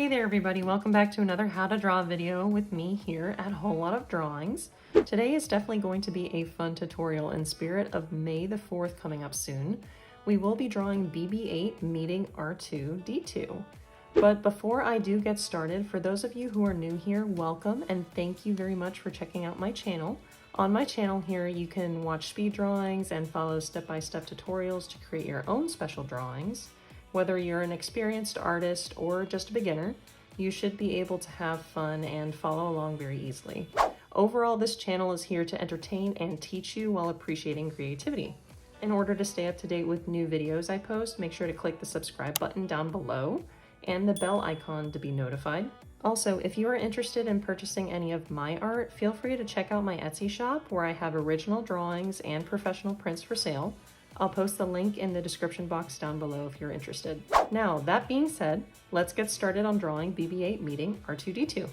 Hey there everybody, welcome back to another how to draw video with me here at Whole Lot of Drawings. Today is definitely going to be a fun tutorial in spirit of May the 4th coming up soon. We will be drawing BB-8 meeting R2D2. But before I do get started, for those of you who are new here, welcome and thank you very much for checking out my channel. On my channel here, you can watch speed drawings and follow step-by-step tutorials to create your own special drawings. Whether you're an experienced artist or just a beginner, you should be able to have fun and follow along very easily. Overall, this channel is here to entertain and teach you while appreciating creativity. In order to stay up to date with new videos I post, make sure to click the subscribe button down below and the bell icon to be notified. Also, if you are interested in purchasing any of my art, feel free to check out my Etsy shop where I have original drawings and professional prints for sale. I'll post the link in the description box down below if you're interested. Now, that being said, let's get started on drawing BB-8 meeting R2D2.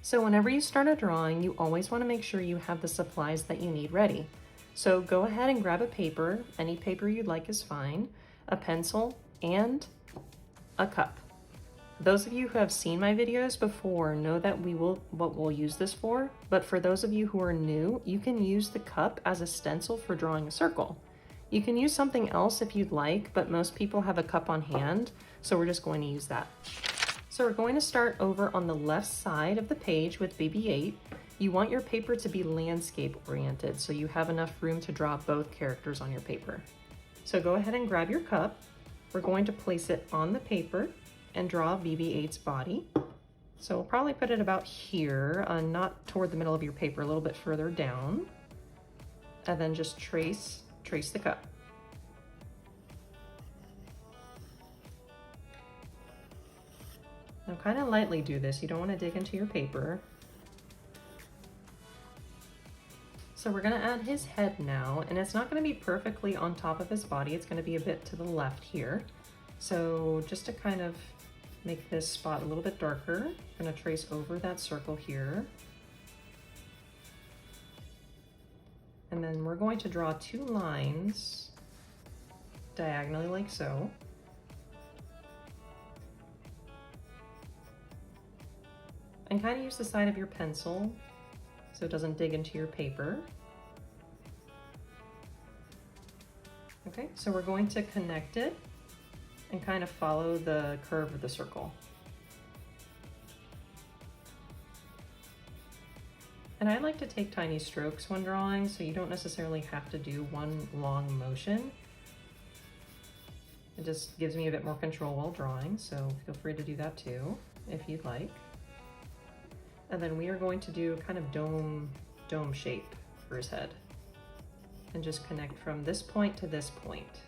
So whenever you start a drawing, you always want to make sure you have the supplies that you need ready. So go ahead and grab a paper, any paper you'd like is fine, a pencil, and a cup. Those of you who have seen my videos before know that what we'll use this for, but for those of you who are new, you can use the cup as a stencil for drawing a circle. You can use something else if you'd like, but most people have a cup on hand, so we're just going to use that. So we're going to start over on the left side of the page with BB-8. You want your paper to be landscape oriented, so you have enough room to draw both characters on your paper. So go ahead and grab your cup. We're going to place it on the paper and draw BB-8's body. So we'll probably put it about here, not toward the middle of your paper, a little bit further down. And then just trace the cup. Now kind of lightly do this, you don't want to dig into your paper. So we're going to add his head now, and it's not going to be perfectly on top of his body, it's going to be a bit to the left here. So just to kind of make this spot a little bit darker, I'm going to trace over that circle here. And then we're going to draw two lines diagonally like so. And kind of use the side of your pencil so it doesn't dig into your paper. Okay, so we're going to connect it and kind of follow the curve of the circle. And I like to take tiny strokes when drawing, so you don't necessarily have to do one long motion. It just gives me a bit more control while drawing, so feel free to do that too, if you'd like. And then we are going to do kind of dome shape for his head. And just connect from this point to this point.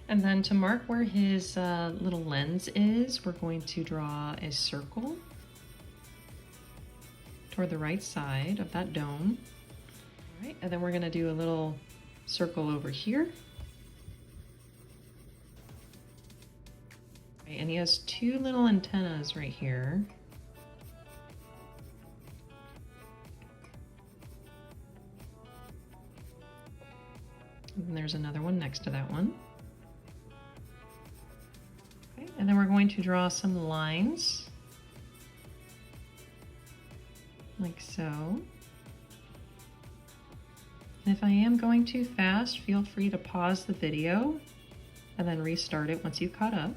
And then to mark where his little lens is, we're going to draw a circle toward the right side of that dome. All right, and then we're going to do a little circle over here. Okay, and he has two little antennas right here. And there's another one next to that one. And then we're going to draw some lines, like so. And if I am going too fast, feel free to pause the video and then restart it once you've caught up.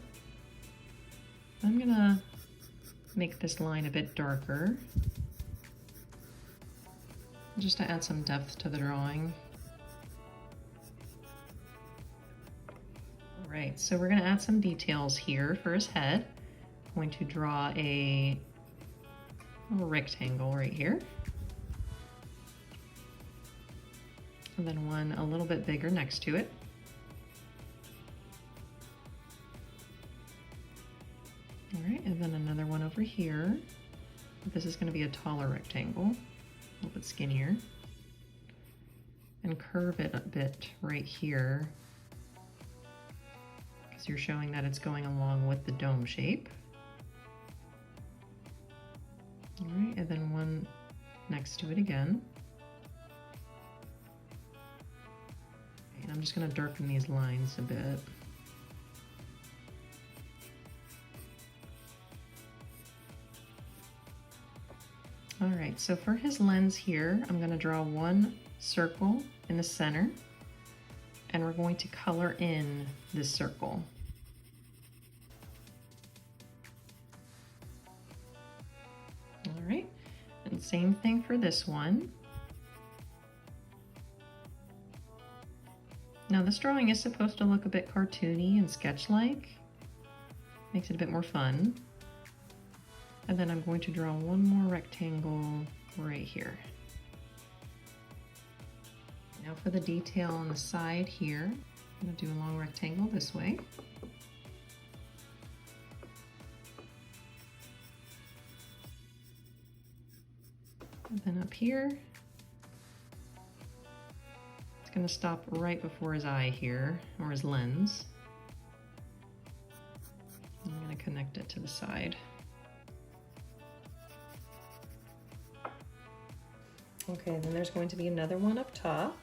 I'm gonna make this line a bit darker, just to add some depth to the drawing. Right, so we're going to add some details here for his head. I'm going to draw a little rectangle right here. And then one a little bit bigger next to it. All right, and then another one over here. This is going to be a taller rectangle, a little bit skinnier. And curve it a bit right here. You're showing that it's going along with the dome shape. All right, and then one next to it again. And I'm just gonna darken these lines a bit. All right, so for his lens here, I'm gonna draw one circle in the center, and we're going to color in this circle. All right, and same thing for this one. Now this drawing is supposed to look a bit cartoony and sketch-like. Makes it a bit more fun. And then I'm going to draw one more rectangle right here. Now for the detail on the side here, I'm going to do a long rectangle this way. And then up here, it's going to stop right before his eye here, or his lens. I'm going to connect it to the side. Okay, then there's going to be another one up top.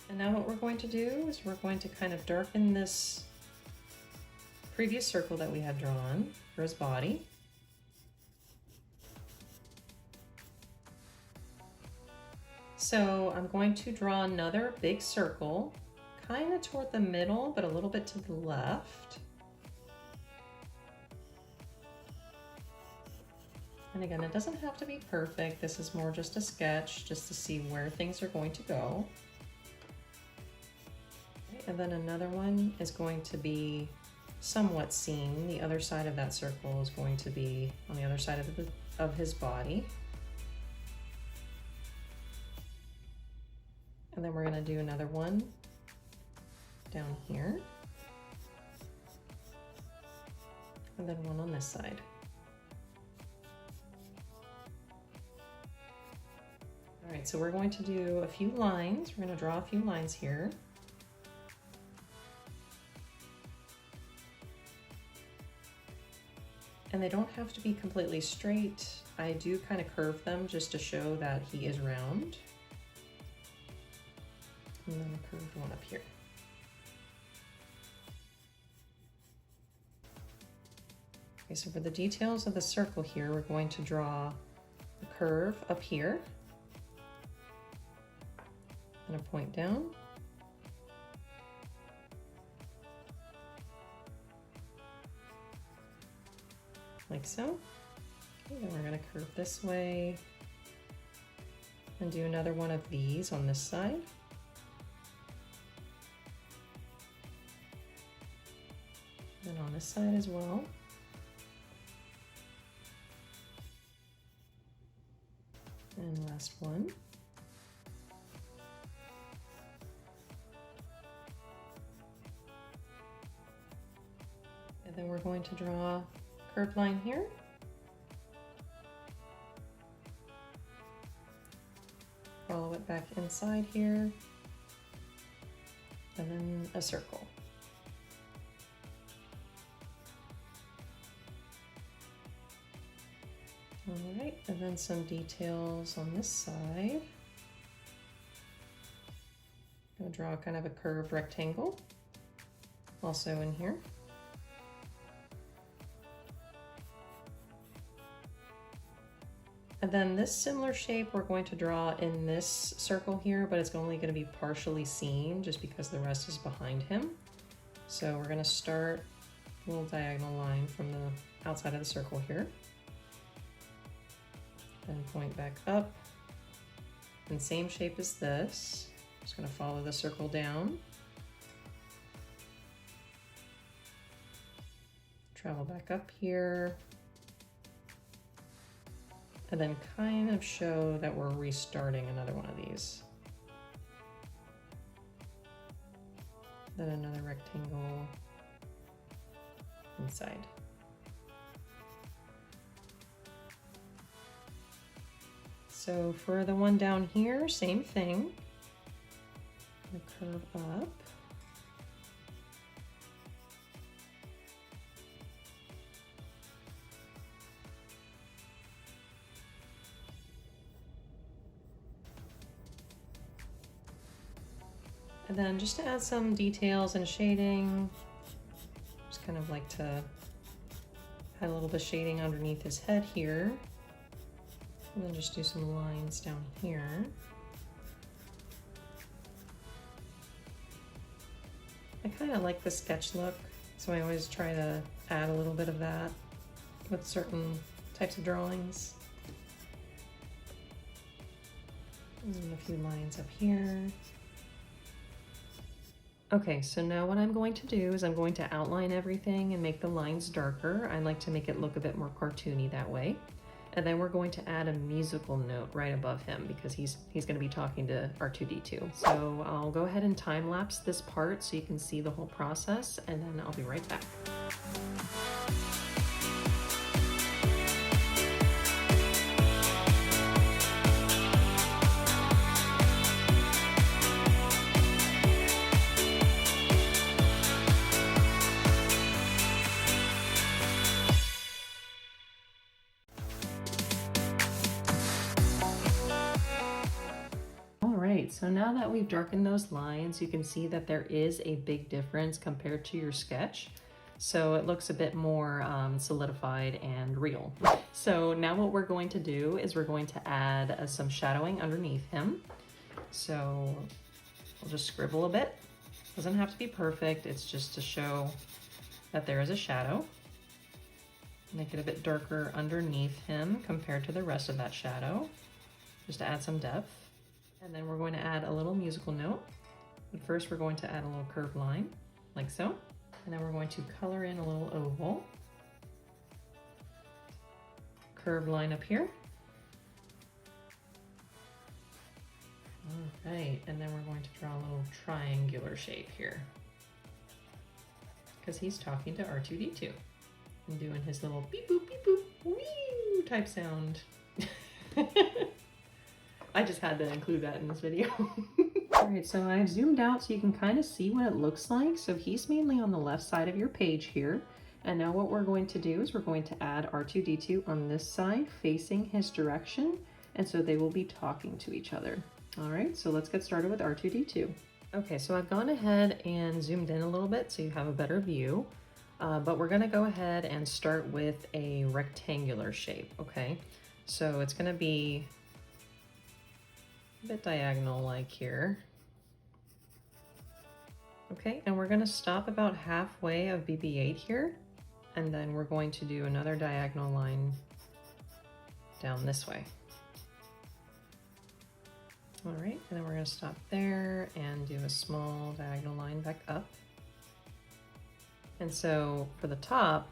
And now what we're going to do is we're going to kind of darken this previous circle that we had drawn for his body. So I'm going to draw another big circle, kind of toward the middle, but a little bit to the left. And again, it doesn't have to be perfect. This is more just a sketch, just to see where things are going to go. Okay, and then another one is going to be somewhat seen. The other side of that circle is going to be on the other side of his body. And then we're going to do another one down here. And then one on this side. All right, so we're going to do a few lines. We're going to draw a few lines here. And they don't have to be completely straight. I do kind of curve them just to show that he is round. And then a curved one up here. Okay, so for the details of the circle here, we're going to draw a curve up here and a point down. Like so. Okay, then we're going to curve this way and do another one of these on this side. And on this side as well. And last one. And then we're going to draw a curved line here. Follow it back inside here. And then a circle. All right, and then some details on this side. I'm going to draw kind of a curved rectangle also in here. And then this similar shape we're going to draw in this circle here, but it's only going to be partially seen just because the rest is behind him. So we're going to start a little diagonal line from the outside of the circle here. Then point back up, and same shape as this. Just going to follow the circle down. Travel back up here. And then kind of show that we're restarting another one of these. Then another rectangle inside. So for the one down here, same thing. Curve up. And then just to add some details and shading, just kind of like to add a little bit of shading underneath his head here. And then just do some lines down here. I kind of like the sketch look, so I always try to add a little bit of that with certain types of drawings. And then a few lines up here. Okay, so now what I'm going to do is I'm going to outline everything and make the lines darker. I like to make it look a bit more cartoony that way. And then we're going to add a musical note right above him because he's going to be talking to R2D2. So I'll go ahead and time lapse this part so you can see the whole process, and then I'll be right back. So now that we've darkened those lines, you can see that there is a big difference compared to your sketch. So it looks a bit more solidified and real. So now what we're going to do is we're going to add some shadowing underneath him. So we'll just scribble a bit. Doesn't have to be perfect, it's just to show that there is a shadow. Make it a bit darker underneath him compared to the rest of that shadow, just to add some depth. And then we're going to add a little musical note. But first we're going to add a little curved line, like so. And then we're going to color in a little oval. Curved line up here. All right, and then we're going to draw a little triangular shape here. Because he's talking to R2D2 and doing his little beep boop wee type sound. I just had to include that in this video. All right, so I've zoomed out so you can kind of see what it looks like. So he's mainly on the left side of your page here. And now what we're going to do is we're going to add R2D2 on this side facing his direction. And so they will be talking to each other. All right, so let's get started with R2D2. Okay, so I've gone ahead and zoomed in a little bit so you have a better view. But we're gonna go ahead and start with a rectangular shape, okay? So it's gonna be a bit diagonal like here. Okay, and we're gonna stop about halfway of BB-8 here, and then we're going to do another diagonal line down this way. All right, and then we're gonna stop there and do a small diagonal line back up. And so for the top,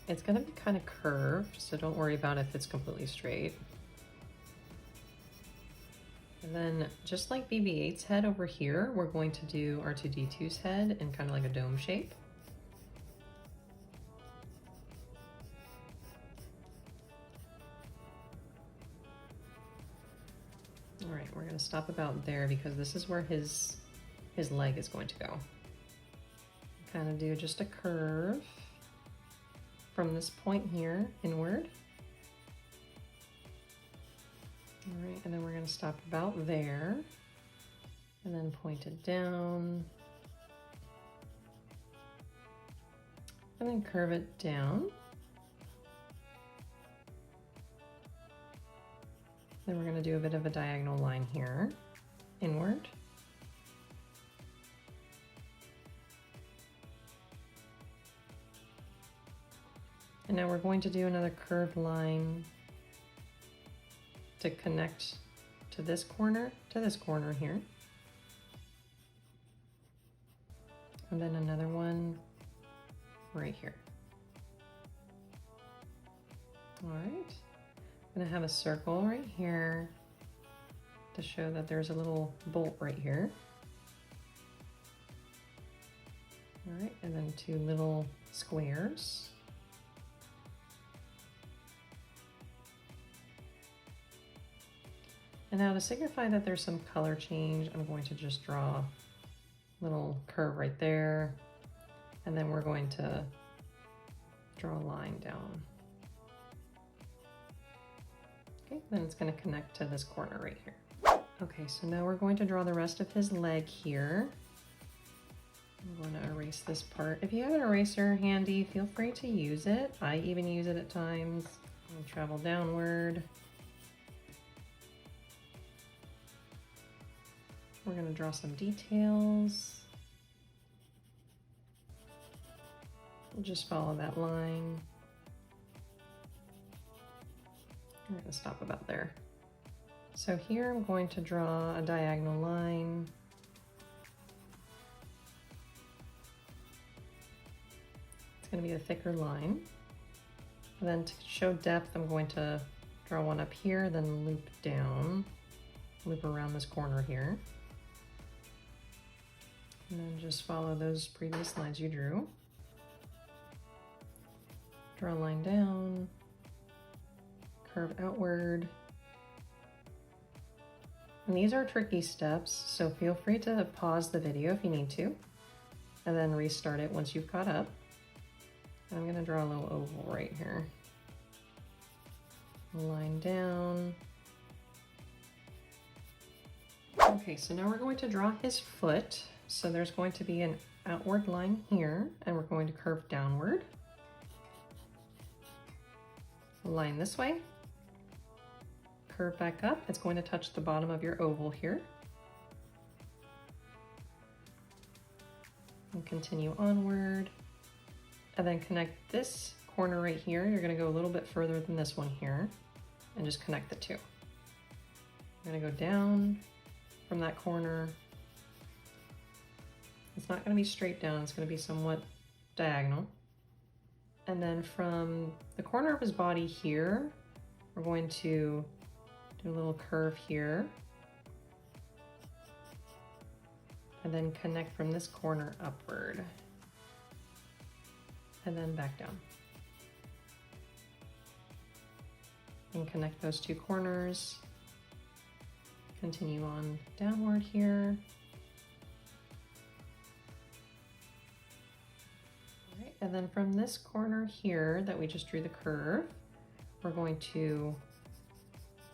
it's gonna be kind of curved, so don't worry about if it's completely straight. And then just like BB-8's head over here, we're going to do R2D2's head in kind of like a dome shape. All right, we're gonna stop about there because this is where his leg is going to go. Kind of do just a curve from this point here inward. All right, and then we're going to stop about there and then point it down and then curve it down. Then we're going to do a bit of a diagonal line here inward. And now we're going to do another curved line to connect to this corner here. And then another one right here. All right, I'm gonna have a circle right here to show that there's a little bolt right here. All right, and then two little squares. And now to signify that there's some color change, I'm going to just draw a little curve right there. And then we're going to draw a line down. Okay, then it's going to connect to this corner right here. Okay, so now we're going to draw the rest of his leg here. I'm going to erase this part. If you have an eraser handy, feel free to use it. I even use it at times. I'll travel downward. We're going to draw some details. We'll just follow that line. I'm going to stop about there. So here I'm going to draw a diagonal line. It's going to be a thicker line. And then to show depth, I'm going to draw one up here, then loop down, loop around this corner here. And then just follow those previous lines you drew. Draw a line down, curve outward. And these are tricky steps, so feel free to pause the video if you need to, and then restart it once you've caught up. And I'm gonna draw a little oval right here. Line down. Okay, so now we're going to draw his foot. So there's going to be an outward line here, and we're going to curve downward. Line this way. Curve back up. It's going to touch the bottom of your oval here. And continue onward. And then connect this corner right here. You're going to go a little bit further than this one here and just connect the two. I'm going to go down from that corner. It's not going to be straight down. It's going to be somewhat diagonal. And then from the corner of his body here, we're going to do a little curve here. And then connect from this corner upward. And then back down. And connect those two corners. Continue on downward here. All right, and then from this corner here that we just drew the curve, we're going to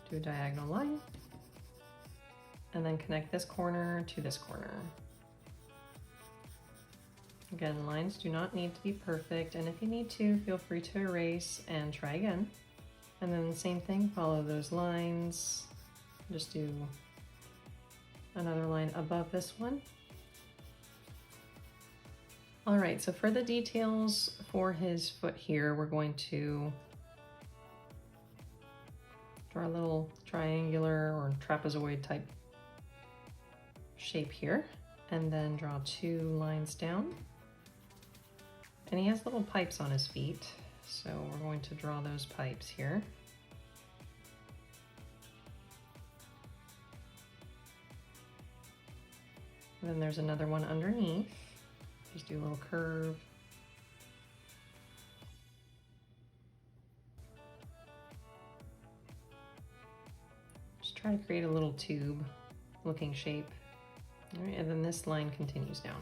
do a diagonal line and then connect this corner to this corner. Again, lines do not need to be perfect, and if you need to, feel free to erase and try again. And then the same thing, follow those lines. Just do another line above this one. All right, so for the details for his foot here, we're going to draw a little triangular or trapezoid type shape here, and then draw two lines down. And he has little pipes on his feet, so we're going to draw those pipes here. And then there's another one underneath. Just do a little curve. Just try to create a little tube looking shape. All right, and then this line continues down.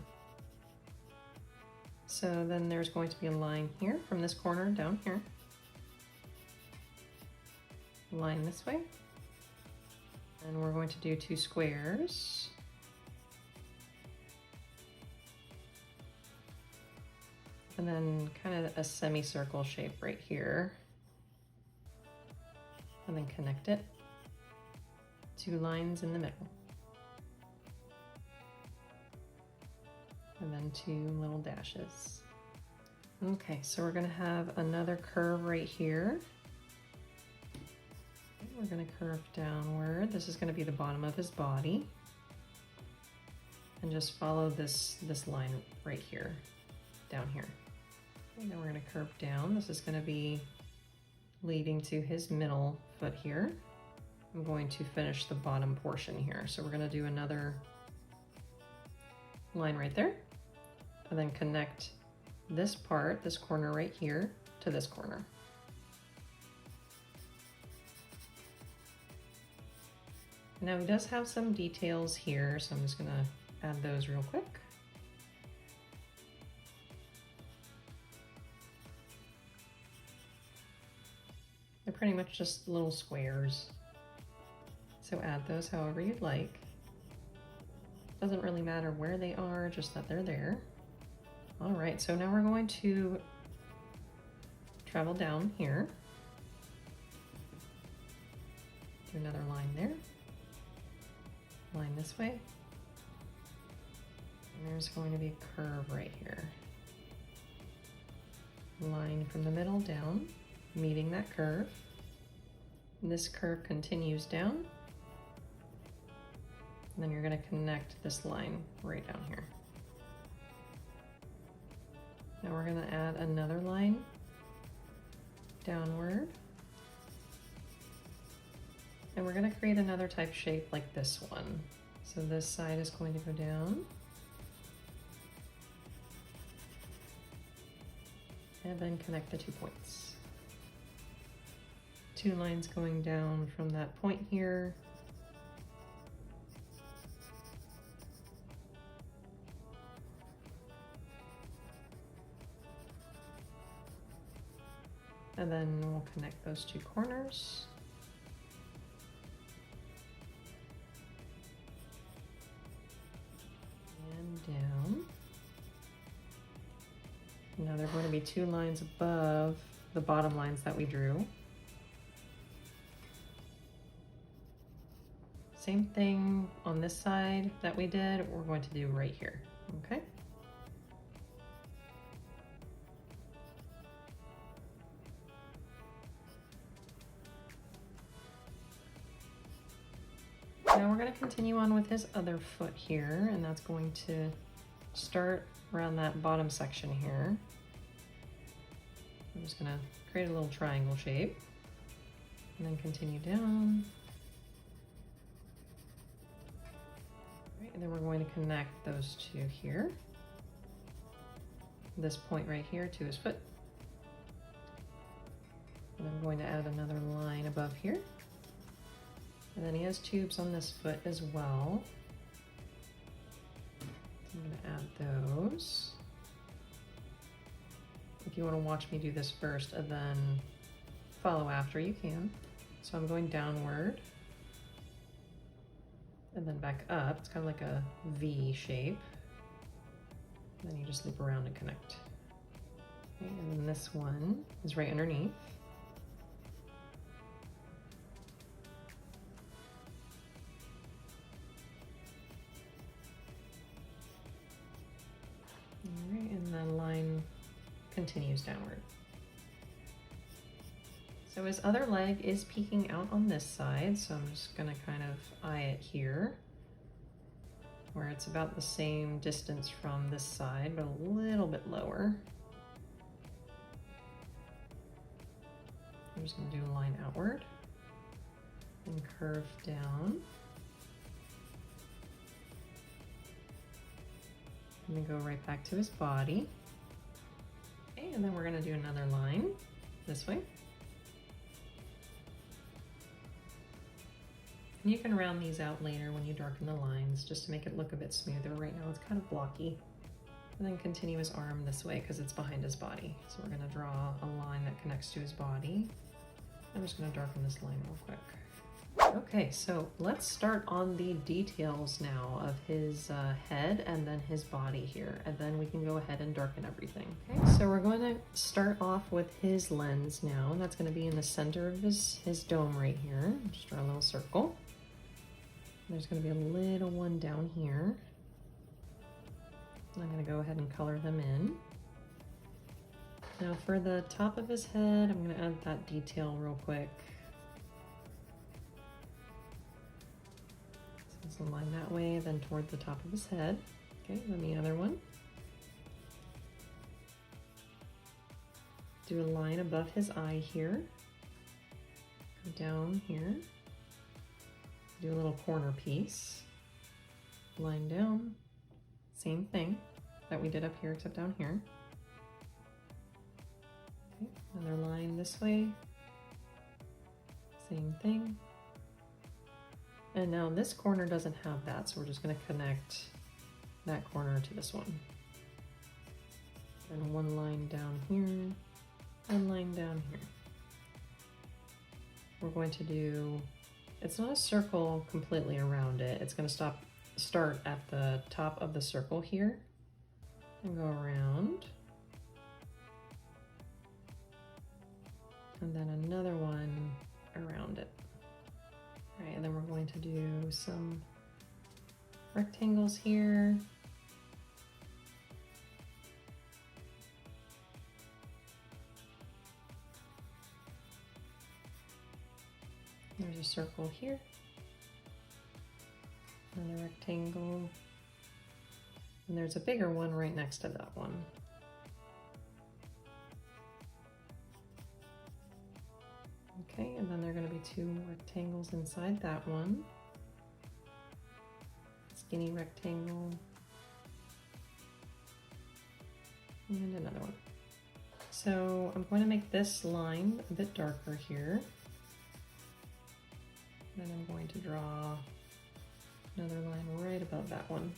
So then there's going to be a line here from this corner down here. Line this way. And we're going to do two squares. And then kind of a semicircle shape right here. And then connect it. Two lines in the middle. And then two little dashes. Okay, so we're gonna have another curve right here. We're gonna curve downward. This is gonna be the bottom of his body. And just follow this line right here, down here. And then we're gonna curve down. This is gonna be leading to his middle foot here. I'm going to finish the bottom portion here. So we're gonna do another line right there, and then connect this part, this corner right here, to this corner. Now he does have some details here, so I'm just gonna add those real quick. They're pretty much just little squares. So add those however you'd like. Doesn't really matter where they are, just that they're there. All right, so now we're going to travel down here. Do another line there. Line this way. And there's going to be a curve right here. Line from the middle down, meeting that curve. And this curve continues down. And then you're going to connect this line right down here. Now we're going to add another line downward. And we're going to create another type shape like this one. So this side is going to go down. And then connect the 2 points. 2 lines going down from that point here. And then we'll connect those 2 corners. And down. Now there are going to be 2 lines above the bottom lines that we drew. Same thing on this side that we did, we're going to do right here, okay? Now we're going to continue on with his other foot here, and that's going to start around that bottom section here. I'm just going to create a little triangle shape and then continue down. Right, and then we're going to connect those 2 here. This point right here to his foot. And I'm going to add another line above here. And then he has tubes on this foot as well. I'm going to add those. If you want to watch me do this first and then follow after, you can. So I'm going downward and then back up. It's kind of like a V shape. And then you just loop around and connect. Okay, and then this one is right underneath. All right, and then line continues downward. So his other leg is peeking out on this side, so I'm just gonna kind of eye it here, where it's about the same distance from this side, but a little bit lower. I'm just gonna do a line outward and curve down. And then go right back to his body. Okay, and then we're gonna do another line this way. And you can round these out later when you darken the lines, just to make it look a bit smoother. Right now it's kind of blocky. And then continue his arm this way because it's behind his body. So we're gonna draw a line that connects to his body. I'm just gonna darken this line real quick. Okay, so let's start on the details now of his head and then his body here, and then we can go ahead and darken everything. Okay, so we're going to start off with his lens now, and that's going to be in the center of his dome right here. Just draw a little circle. There's going to be a little one down here. I'm going to go ahead and color them in. Now for the top of his head, I'm going to add that detail real quick. So line that way, then toward the top of his head. Okay, then the other one. Do a line above his eye here. Go down here. Do a little corner piece. Line down. Same thing that we did up here, except down here. Okay, another line this way. Same thing. And now this corner doesn't have that, so we're just going to connect that corner to this one. And one line down here, one line down here. We're going to do It's not a circle completely around it. It's going to start at the top of the circle here and go around. And then another one around it. All right, and then we're going to do some rectangles here. There's a circle here, another rectangle, and there's a bigger one right next to that one. Okay, and then there are going to be two rectangles inside that one. Skinny rectangle, and another one. So I'm going to make this line a bit darker here. Then I'm going to draw another line right above that one.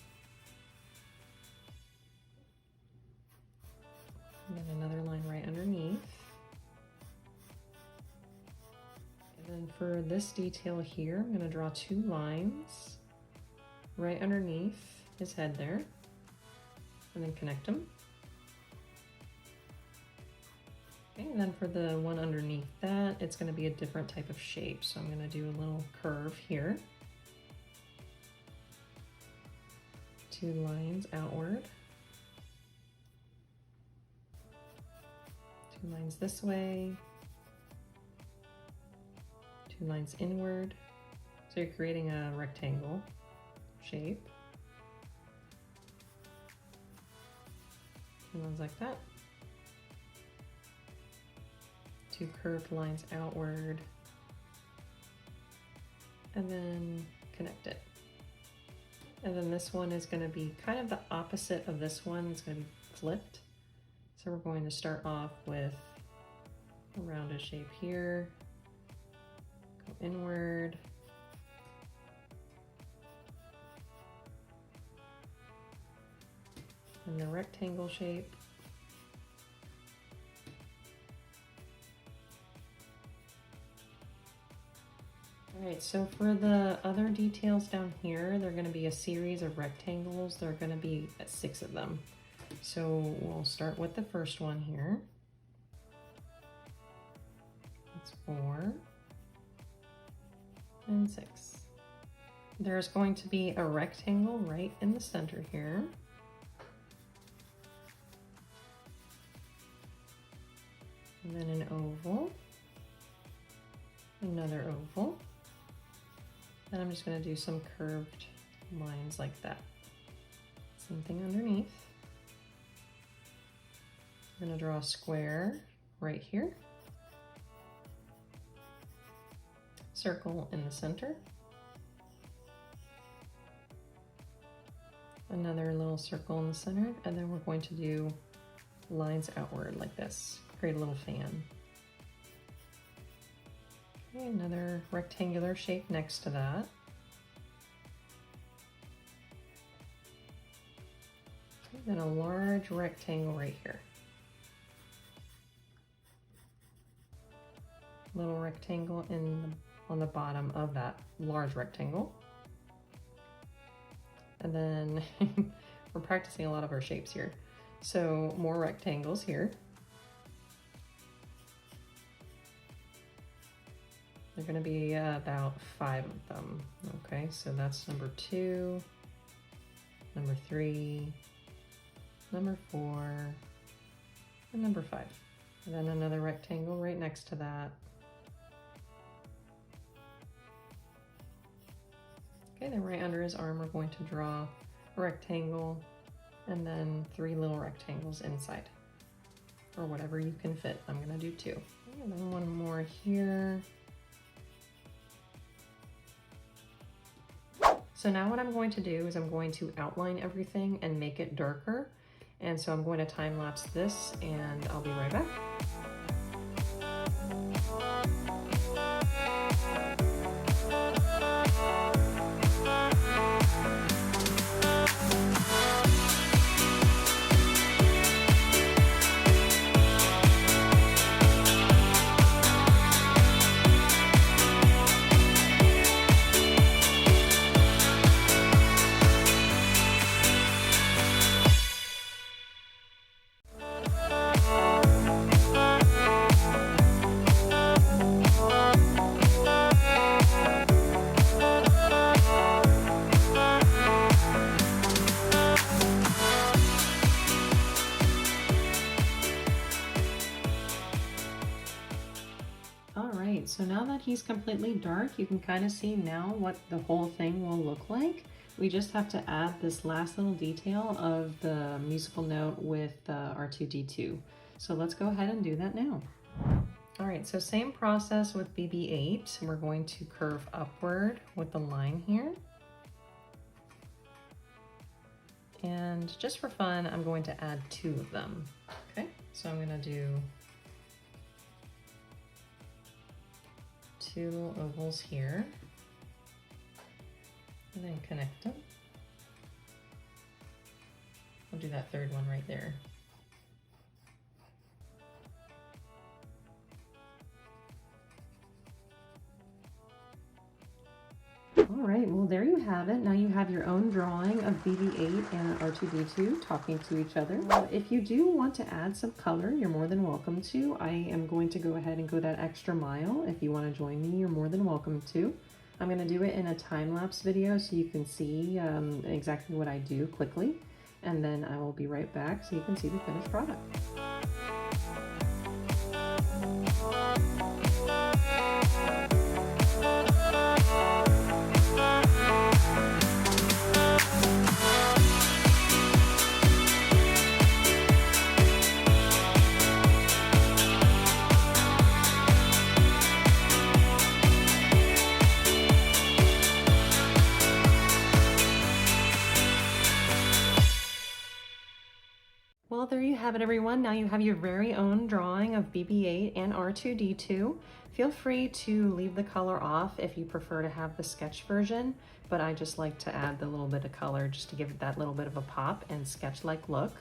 And then another line right underneath. And then for this detail here, I'm going to draw two lines right underneath his head there, and then connect them. Okay, and then for the one underneath that, it's going to be a different type of shape. So I'm going to do a little curve here. Two lines outward. Two lines this way. Two lines inward. So you're creating a rectangle shape. Two lines like that. Two curved lines outward, and then connect it. And then this one is going to be kind of the opposite of this one. It's going to be flipped. So we're going to start off with a rounded shape here, go inward, and the rectangle shape. All right, so for the other details down here, they're going to be a series of rectangles. There are going to be 6 of them. So we'll start with the first one here. That's 4 and 6. There's going to be a rectangle right in the center here. And then an oval, another oval. And I'm just going to do some curved lines like that. Same thing underneath. I'm going to draw a square right here. Circle in the center. Another little circle in the center, and then we're going to do lines outward like this. Create a little fan. Okay, another rectangular shape next to that. And then a large rectangle right here. Little rectangle on the bottom of that large rectangle. And then we're practicing a lot of our shapes here. So more rectangles here. They're going to be about 5 of them. Okay, so that's number 2, number 3, number 4, and number 5. And then another rectangle right next to that. Okay, then right under his arm, we're going to draw a rectangle and then 3 little rectangles inside, or whatever you can fit. I'm going to do 2. And then one more here. So now what I'm going to do is I'm going to outline everything and make it darker. And so I'm going to time lapse this and I'll be right back. he's completely dark, you can kind of see now what the whole thing will look like. We just have to add this last little detail of the musical note with R2D2. So let's go ahead and do that now. All right, so same process with BB-8. We're going to curve upward with the line here. And just for fun, I'm going to add 2 of them. Okay, so I'm gonna do 2 little ovals here, and then connect them. I'll do that 3rd one right there. All right, well, there you have it. Now you have your own drawing of BB-8 and R2D2 talking to each other. If you do want to add some color, you're more than welcome to. I am going to go ahead and go that extra mile. If you want to join me, you're more than welcome to. I'm going to do it in a time-lapse video so you can see exactly what I do quickly. And then I will be right back so you can see the finished product. Well, there you have it, everyone. Now you have your very own drawing of BB-8 and R2D2. Feel free to leave the color off if you prefer to have the sketch version, but I just like to add the little bit of color just to give it that little bit of a pop and sketch-like look.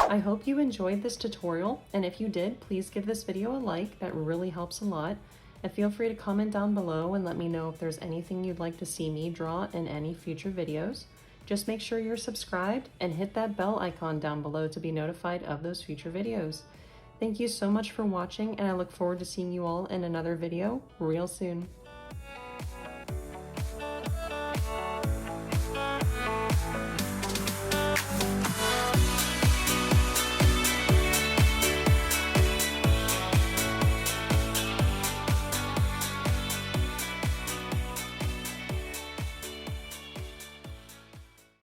I hope you enjoyed this tutorial, and if you did, please give this video a like. That really helps a lot. And feel free to comment down below and let me know if there's anything you'd like to see me draw in any future videos. Just make sure you're subscribed and hit that bell icon down below to be notified of those future videos. Thank you so much for watching, and I look forward to seeing you all in another video real soon.